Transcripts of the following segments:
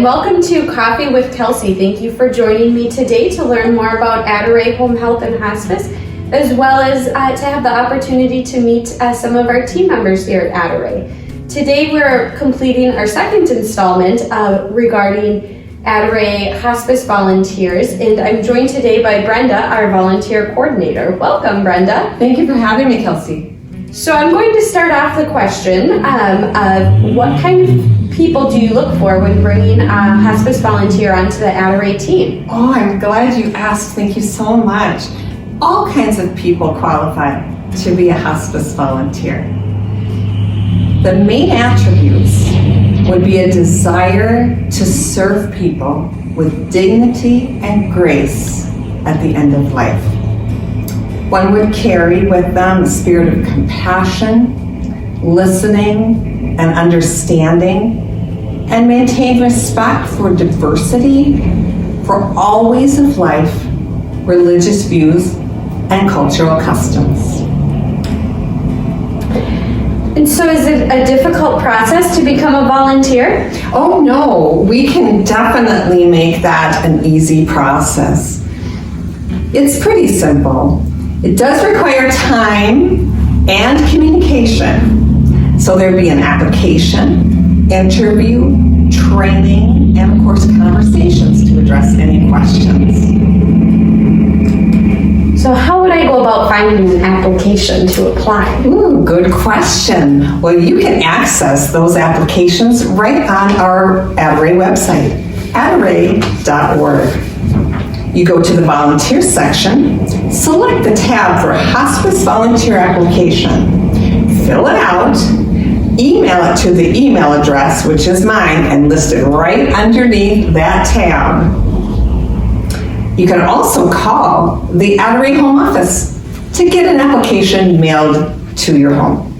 and welcome to Coffee with Kelsey. Thank you for joining me today to learn more about Adoray Home Health and Hospice, as well as to have the opportunity to meet some of our team members here at Adoray. Today we're completing our second installment regarding Adoray Hospice volunteers, and I'm joined today by Brenda, our volunteer coordinator. Welcome, Brenda. Thank you for having me, Kelsey. So I'm going to start off the question of what kind of people do you look for when bringing a hospice volunteer onto the Adoray team? Oh, I'm glad you asked. Thank you so much. All kinds of people qualify to be a hospice volunteer. The main attributes would be a desire to serve people with dignity and grace at the end of life. One would carry with them a spirit of compassion, listening, and understanding, and maintain respect for diversity, for all ways of life, religious views, and cultural customs. And so is it a difficult process to become a volunteer? Oh no, we can definitely make that an easy process. It's pretty simple. It does require time and communication. So there'd be an application, interview, training, and of course conversations to address any questions. So how would I go about finding an application to apply? Ooh, good question. Well, you can access those applications right on our Adoray website, adoray.org. You go to the volunteer section, select the tab for Hospice Volunteer Application, fill it out, email it to the email address, which is mine, and listed right underneath that tab. You can also call the Adoray Home Office to get an application mailed to your home.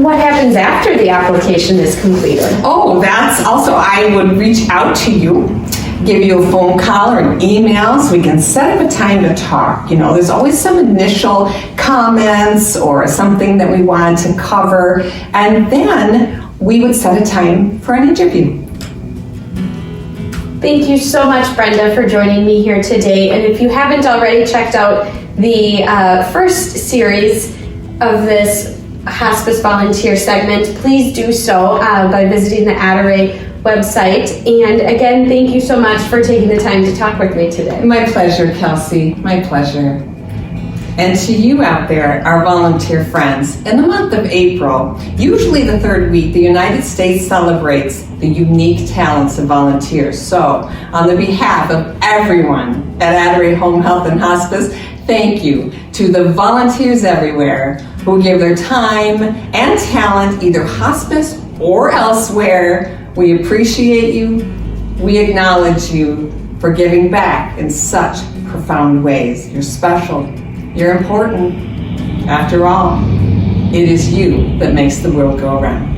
What happens after the application is completed? Oh, that's also, I would reach out to you, give you a phone call or an email so we can set up a time to talk. You know, there's always some initial comments or something that we wanted to cover, and then we would set a time for an interview. Thank you so much, Brenda, for joining me here today. And if you haven't already checked out the first series of this hospice volunteer segment, please do so by visiting the Adoray website. And again, thank you so much for taking the time to talk with me today. My pleasure, Kelsey. My pleasure. And to you out there, our volunteer friends, in the month of April, usually the third week, the United States celebrates the unique talents of volunteers. So, on the behalf of everyone at Adoray Home Health and Hospice, thank you to the volunteers everywhere who give their time and talent, either hospice or elsewhere. We appreciate you. We acknowledge you for giving back in such profound ways. You're special. You're important. After all, it is you that makes the world go around.